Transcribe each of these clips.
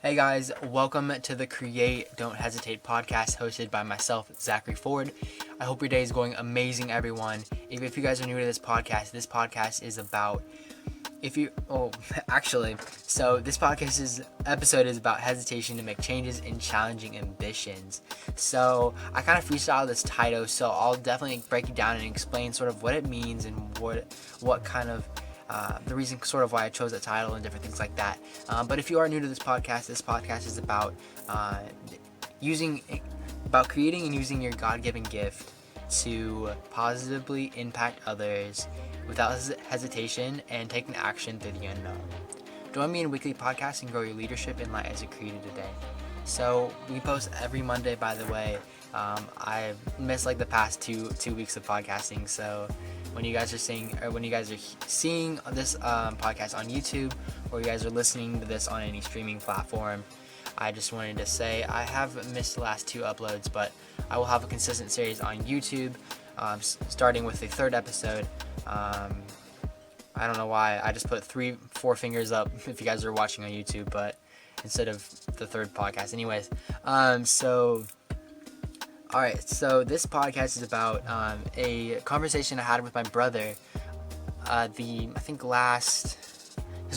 Hey guys, welcome to the Create Don't Hesitate podcast hosted by myself, Zackary Ford. I hope your day is going amazing, everyone. If you guys are new to this podcast is about this episode is about hesitation to make changes in challenging ambitions. So I kind of freestyled this title, so I'll definitely break it down and explain sort of what it means and what kind of the reason sort of why I chose that title and different things like that. But if you are new to this podcast is about creating and using your God-given gift to positively impact others without hesitation and taking action through the unknown. Join me in weekly podcasts and grow your leadership in light as a creator today. So we post every Monday, by the way. I've missed like the past two weeks of podcasting, so when you guys are seeing this podcast on YouTube, or you guys are listening to this on any streaming platform, I just wanted to say I have missed the last two uploads, but I will have a consistent series on YouTube, starting with the third episode. I don't know why I just put 4 fingers up if you guys are watching on YouTube, but instead of the third podcast. Anyways, Alright, so this podcast is about a conversation I had with my brother. Because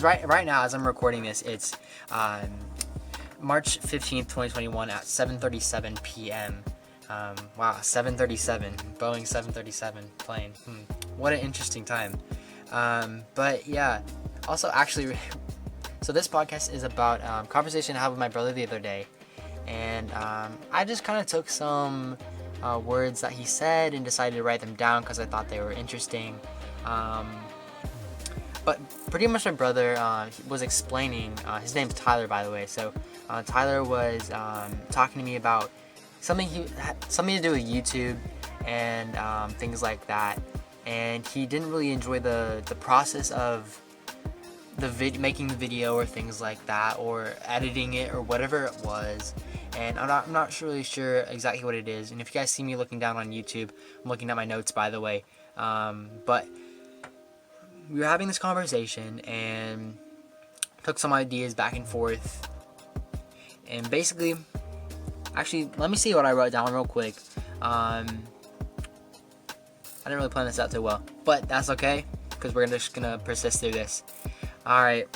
right now, as I'm recording this, it's March 15th, 2021 at 7:37 p.m. Wow, 7:37, Boeing 737 plane. What an interesting time. But yeah, also actually, so this podcast is about conversation I had with my brother the other day. And I just kind of took some words that he said and decided to write them down because I thought they were interesting. But pretty much my brother was explaining, his name's Tyler, by the way. So Tyler was talking to me about something to do with YouTube and things like that. And he didn't really enjoy the process of making the video or things like that, or editing it or whatever it was. And I'm not really sure exactly what it is. And if you guys see me looking down on YouTube, I'm looking at my notes, by the way. But we were having this conversation and took some ideas back and forth. And basically, actually, let me see what I wrote down real quick. I didn't really plan this out too well, but that's okay, because we're just gonna persist through this. Alright,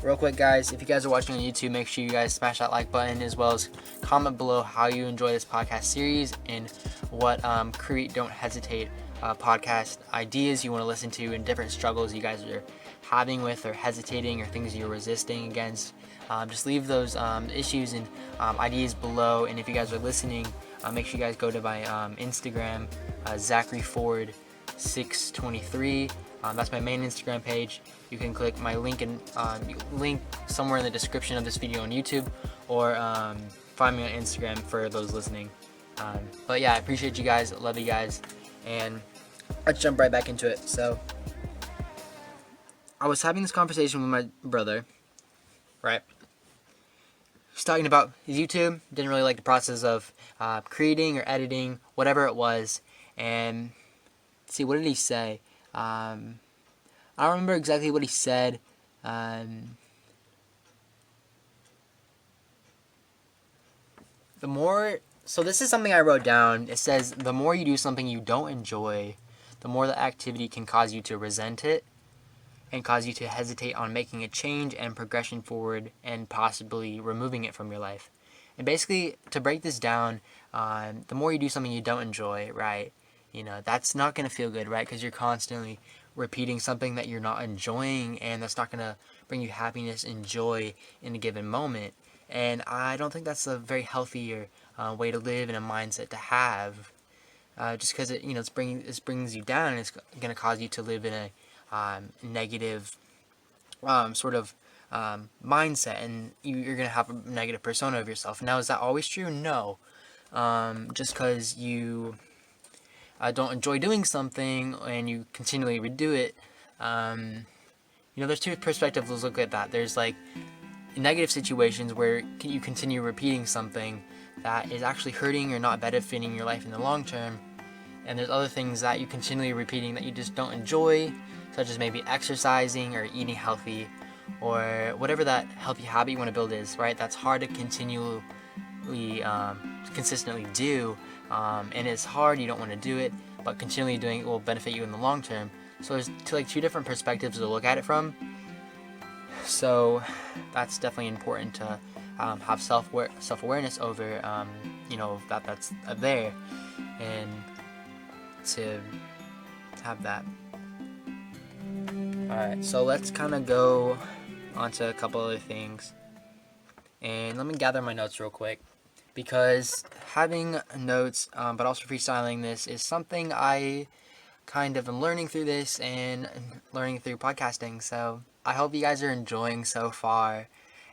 real quick guys, if you guys are watching on YouTube, make sure you guys smash that like button, as well as comment below how you enjoy this podcast series and what Create Don't Hesitate podcast ideas you want to listen to, and different struggles you guys are having with or hesitating, or things you're resisting against. Just leave those issues and ideas below. And if you guys are listening, make sure you guys go to my Instagram, Zackary Ford 623. That's my main Instagram page. You can click my link somewhere in the description of this video on YouTube, or find me on Instagram for those listening. But yeah, I appreciate you guys, love you guys, and let's jump right back into it. So I was having this conversation with my brother, right? He's talking about his YouTube, didn't really like the process of creating or editing, whatever it was. And let's see, what did he say? I don't remember exactly what he said. So this is something I wrote down. It says, the more you do something you don't enjoy, the more the activity can cause you to resent it and cause you to hesitate on making a change and progression forward, and possibly removing it from your life. And basically, to break this down, the more you do something you don't enjoy, right? That's not going to feel good, right? Because you're constantly repeating something that you're not enjoying, and that's not going to bring you happiness and joy in a given moment. And I don't think that's a very healthy way to live, and a mindset to have. Just because it brings you down, and it's going to cause you to live in a negative mindset, and you're going to have a negative persona of yourself. Now, is that always true? No. Just because you don't enjoy doing something and you continually redo it, there's two perspectives. Let's look at that. There's like negative situations where you continue repeating something that is actually hurting or not benefiting your life in the long term. And there's other things that you continually repeating that you just don't enjoy, such as maybe exercising or eating healthy, or whatever that healthy habit you want to build is, right? That's hard to continually, consistently do, and it's hard, you don't want to do it, but continually doing it will benefit you in the long term. So there's two different perspectives to look at it from. So that's definitely important to have self-awareness over, that's there, and to have that. Alright, so let's kind of go onto a couple other things. And let me gather my notes real quick, because having notes, but also freestyling this, is something I kind of am learning through this and learning through podcasting. So I hope you guys are enjoying so far.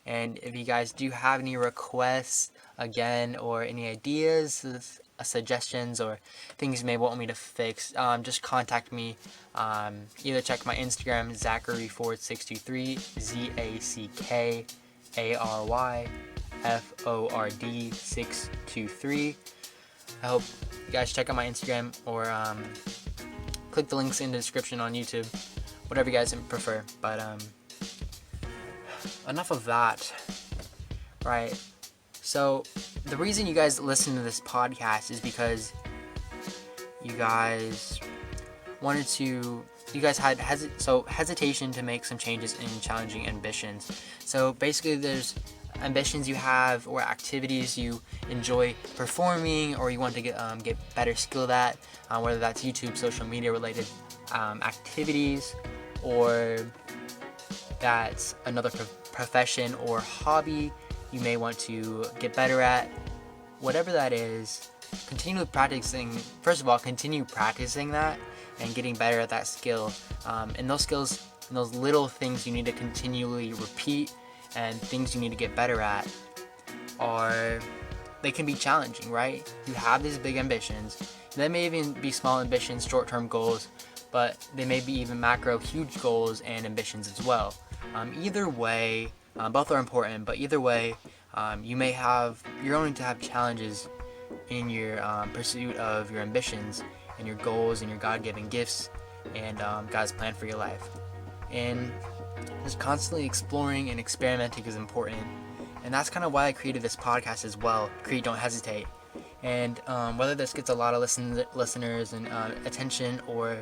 And if you guys do have any requests, again, or any ideas, suggestions, or things you may want me to fix, just contact me. Either check my Instagram, Zackary623, ZACKARYFORD623. I hope you guys check out my Instagram, or click the links in the description on YouTube, whatever you guys prefer. But enough of that, right? So the reason you guys listen to this podcast is because you guys had hesitation to make some changes in challenging ambitions. So basically, there's ambitions you have, or activities you enjoy performing, or you want to get better skilled at, whether that's YouTube, social media related activities, or that's another profession or hobby you may want to get better at. Whatever that is, continue practicing that and getting better at that skill. And those skills and those little things you need to continually repeat, and things you need to get better at, they can be challenging, right? You have these big ambitions. They may even be small ambitions, short-term goals, but they may be even macro, huge goals and ambitions as well. Either way, both are important, but either way, you're going to have challenges in your pursuit of your ambitions and your goals and your God-given gifts and God's plan for your life. And just constantly exploring and experimenting is important. And that's kind of why I created this podcast as well, Create Don't Hesitate. And whether this gets a lot of listeners and attention, or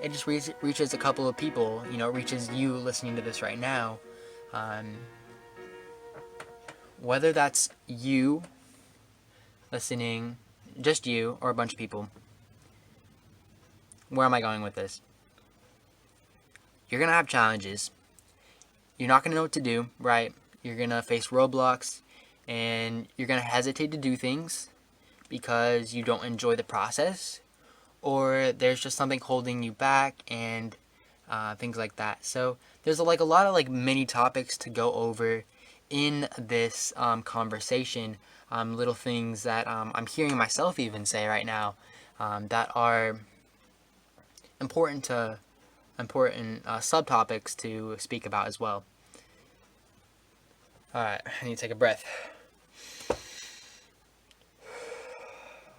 it just reaches a couple of people, reaches you listening to this right now, whether that's you listening, just you, or a bunch of people, where am I going with this? You're going to have challenges. You're not going to know what to do, right? You're going to face roadblocks, and you're going to hesitate to do things because you don't enjoy the process, or there's just something holding you back, and things like that. So there's a lot of mini topics to go over in this conversation, little things that I'm hearing myself even say right now, that are important subtopics to speak about as well. Alright, I need to take a breath.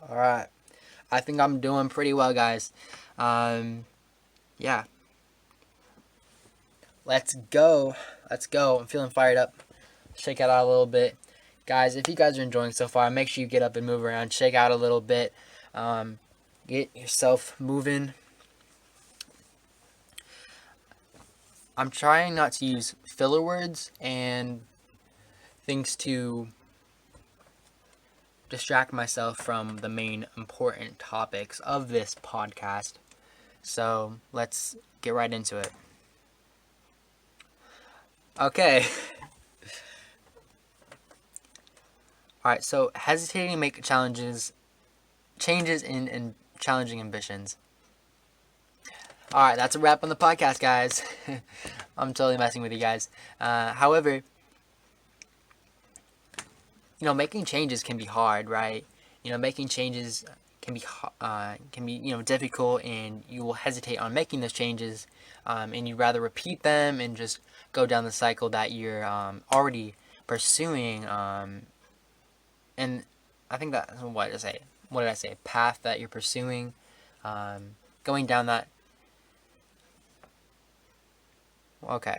Alright, I think I'm doing pretty well, guys. Yeah. Let's go. I'm feeling fired up. Shake it out a little bit. Guys, if you guys are enjoying so far, make sure you get up and move around. Shake out a little bit. Get yourself moving. I'm trying not to use filler words and things to distract myself from the main important topics of this podcast. So let's get right into it. Okay. Alright, so hesitating to make changes in challenging ambitions. Alright, that's a wrap on the podcast, guys. I'm totally messing with you guys. However, making changes can be hard, right? Making changes can be difficult, and you will hesitate on making those changes, and you'd rather repeat them and just go down the cycle that you're already pursuing. And I think that, what did I say? Path that you're pursuing, going down that. Okay.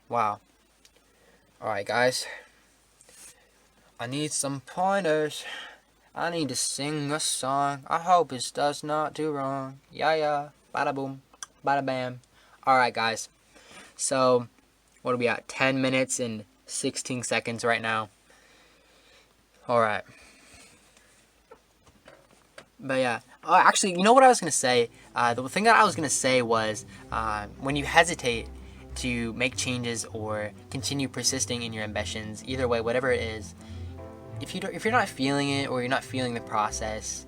Wow. Alright, guys. I need some pointers. I need to sing a song. I hope it does not do wrong. Yeah. Bada boom. Bada bam. Alright, guys. So, what are we at? 10 minutes and 16 seconds right now. Alright. But yeah. Oh, actually, you know what I was going to say? The thing that I was going to say was when you hesitate to make changes or continue persisting in your ambitions, either way, whatever it is, if you're not feeling it or you're not feeling the process,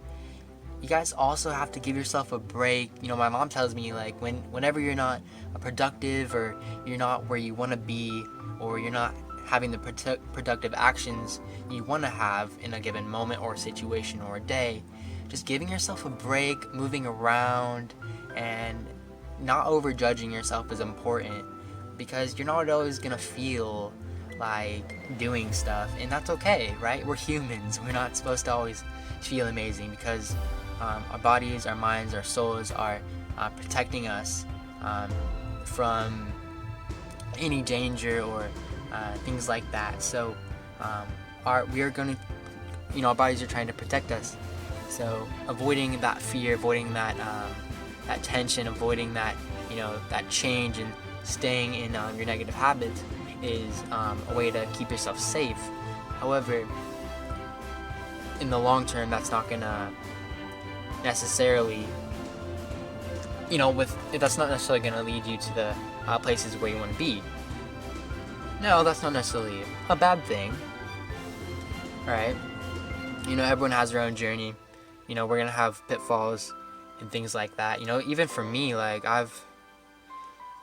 you guys also have to give yourself a break. You know, my mom tells me, like, whenever you're not productive or you're not where you want to be or you're not having the productive actions you want to have in a given moment or situation or a day, just giving yourself a break, moving around, and not overjudging yourself is important, because you're not always gonna feel like doing stuff, and that's okay, right? We're humans. We're not supposed to always feel amazing, because our bodies, our minds, our souls are protecting us from any danger or things like that. So we are going to, our bodies are trying to protect us. So avoiding that fear, avoiding that tension, avoiding that that change, and staying in your negative habits is a way to keep yourself safe. However, in the long term, that's not gonna necessarily, that's not necessarily gonna lead you to the places where you want to be. No, that's not necessarily a bad thing, right? Everyone has their own journey. We're gonna have pitfalls and things like that. Even for me, like, I've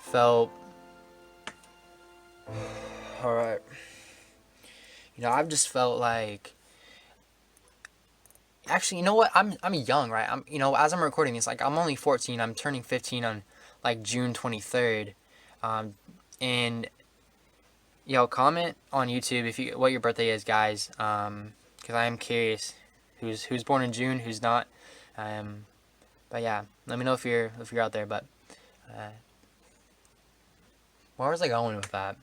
felt alright. I've just felt like, actually, you know what? I'm young, right? As I'm recording this, like, I'm only 14. I'm turning 15 on like June 23rd. And comment on YouTube what your birthday is, guys. Because I am curious who's born in June, who's not. But yeah, let me know if you're out there. But where was I going with that?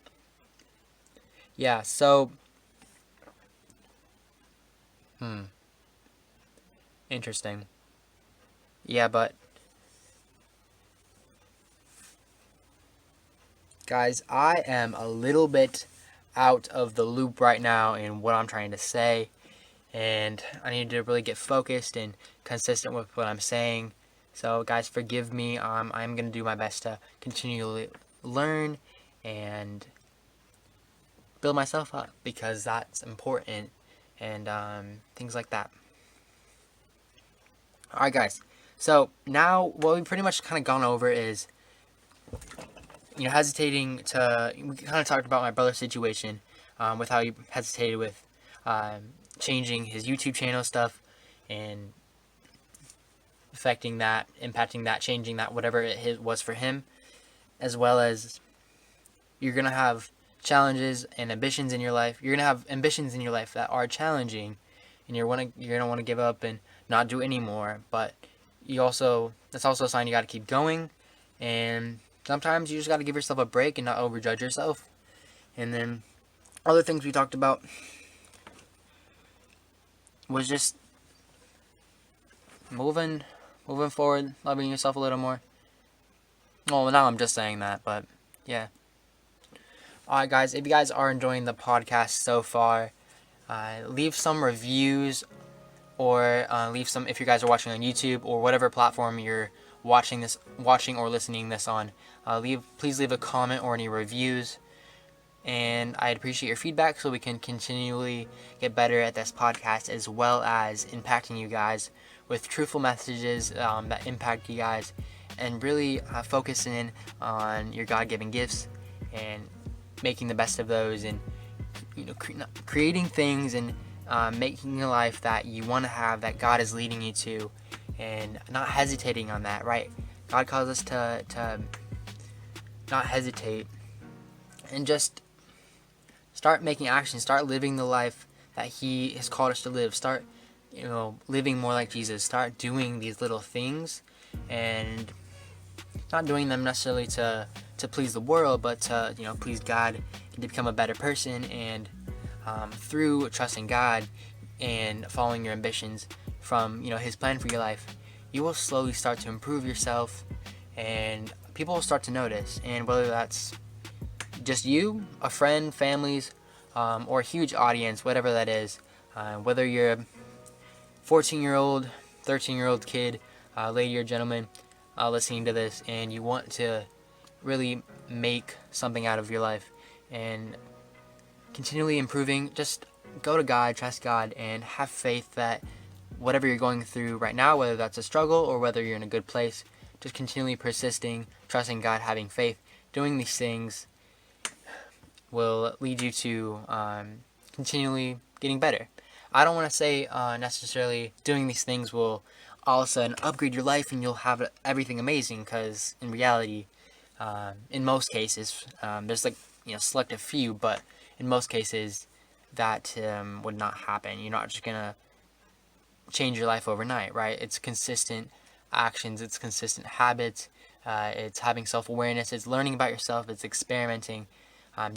Yeah, so interesting. Yeah, but guys, I am a little bit out of the loop right now in what I'm trying to say, and I need to really get focused and consistent with what I'm saying. So guys, forgive me. I'm going to do my best to continually learn and build myself up, because that's important, and things like that. Alright, guys. So now what we've pretty much kind of gone over is, hesitating to, we kind of talked about my brother's situation, with how he hesitated with changing his YouTube channel stuff and affecting that, impacting that, changing that, whatever it was for him, as well as you're going to have challenges and ambitions in your life. You're going to have ambitions in your life that are challenging, and you're going to want to give up and not do anymore, but that's also a sign you got to keep going, and sometimes you just got to give yourself a break and not overjudge yourself. And then other things we talked about was just moving forward, loving yourself a little more. Well, now I'm just saying that, but yeah. Alright, guys, if you guys are enjoying the podcast so far, leave some reviews, or leave some, if you guys are watching on YouTube or whatever platform you're watching or listening this on, please leave a comment or any reviews, and I'd appreciate your feedback so we can continually get better at this podcast, as well as impacting you guys with truthful messages that impact you guys, and really focusing in on your God-given gifts and making the best of those, and creating things and making a life that you want to have, that God is leading you to, and not hesitating on that, right? God calls us to not hesitate, and just start making action, start living the life that He has called us to live. Start, living more like Jesus. Start doing these little things, and not doing them necessarily to to please the world, but to, please God and to become a better person. And through trusting God and following your ambitions from, His plan for your life, you will slowly start to improve yourself, and people will start to notice. And whether that's just you, a friend, families, or a huge audience, whatever that is, whether you're a 14-year-old, 13-year-old kid, lady or gentleman, listening to this, and you want to really make something out of your life and continually improving, just go to God, trust God, and have faith that whatever you're going through right now, whether that's a struggle or whether you're in a good place, just continually persisting, trusting God, having faith, doing these things will lead you to continually getting better. I don't want to say necessarily doing these things will all of a sudden upgrade your life and you'll have everything amazing, because in reality, in most cases, there's selective few, but in most cases that would not happen. You're not just gonna change your life overnight, right? It's consistent actions, it's consistent habits, it's having self-awareness, it's learning about yourself, it's experimenting,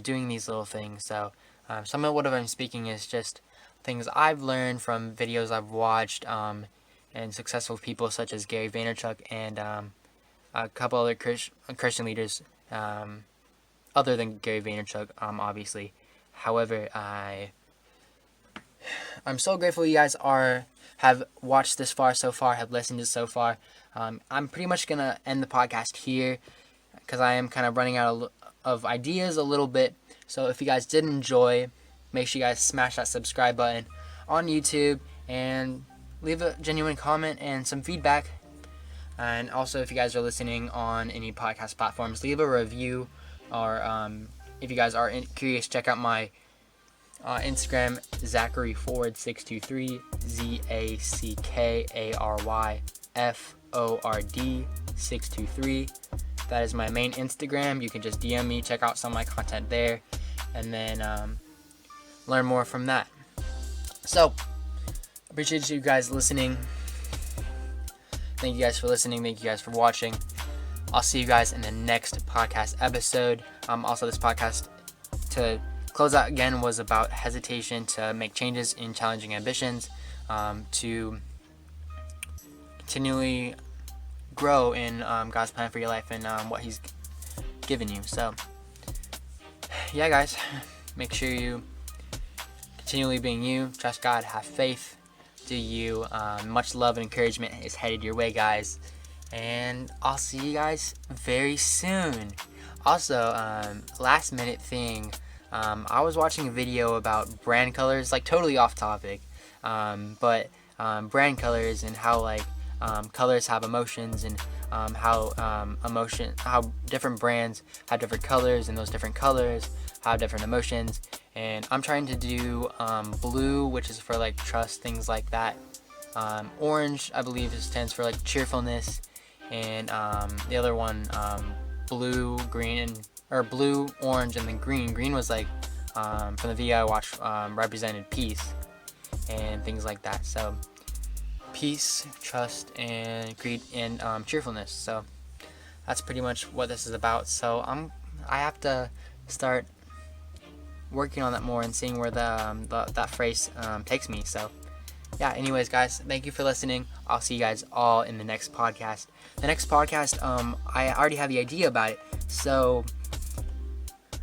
doing these little things. So some of what I'm speaking is just things I've learned from videos I've watched, and successful people such as Gary Vaynerchuk and a couple other Christian leaders, other than Gary Vaynerchuk, obviously. However, I'm so grateful you guys have watched this far so far, have listened to so far. I'm pretty much gonna end the podcast here because I am kind of running out of ideas a little bit. So if you guys did enjoy, make sure you guys smash that subscribe button on YouTube and leave a genuine comment and some feedback. And also, if you guys are listening on any podcast platforms, leave a review. Or if you guys are curious, check out my Instagram, Zackary623, ZACKARYFORD623. That is my main Instagram. You can just DM me, check out some of my content there, and then learn more from that. So, appreciate you guys listening. Thank you guys for listening. Thank you guys for watching. I'll see you guys in the next podcast episode. Also, this podcast, to close out again, was about hesitation to make changes in challenging ambitions, to continually grow in God's plan for your life and what He's given you. So, yeah, guys, make sure you continually being you, trust God, have faith, do you. Much love and encouragement is headed your way, guys. And I'll see you guys very soon. Also, last minute thing, I was watching a video about brand colors, totally off topic, but brand colors and how colors have emotions, and how different brands have different colors, and those different colors have different emotions. And I'm trying to do blue, which is for trust, things like that. Orange, I believe, stands for cheerfulness, and the other one, blue, green, or blue, orange, and then green. Green was from the video I watched, represented peace and things like that. So peace, trust, and greed, and cheerfulness. So that's pretty much what this is about. So I have to start working on that more and seeing where that phrase takes me. So yeah, anyways, guys, thank you for listening. I'll see you guys all in the next podcast. The next podcast, I already have the idea about it. So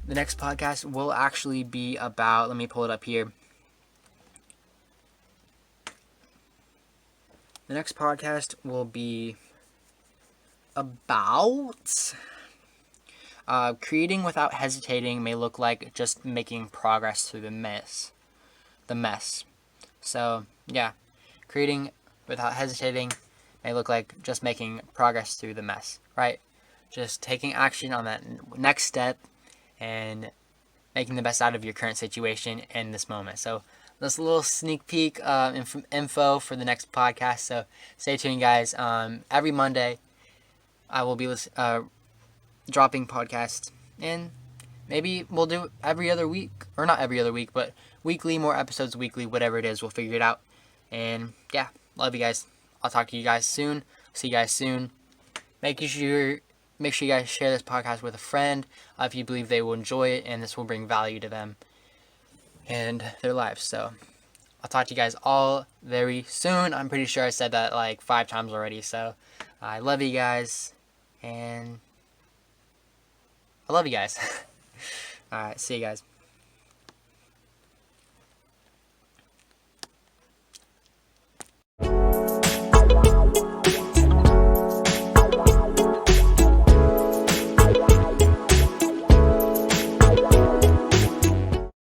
the next podcast will actually be about, let me pull it up here. The next podcast will be about creating without hesitating may look like just making progress through the mess. So yeah, creating without hesitating may look like just making progress through the mess, right? Just taking action on that next step and making the best out of your current situation in this moment. So this little sneak peek info for the next podcast. So stay tuned, guys. Every Monday I will be dropping podcasts, and maybe we'll do every other week, or not every other week, but weekly, more episodes weekly, whatever it is, we'll figure it out. And yeah, love you guys. I'll talk to you guys soon. See you guys soon. Make sure make sure you guys share this podcast with a friend if you believe they will enjoy it and this will bring value to them and their lives. So I'll talk to you guys all very soon. I'm pretty sure I said that like 5 times already. So I love you guys, and I love you guys. All right, see you guys.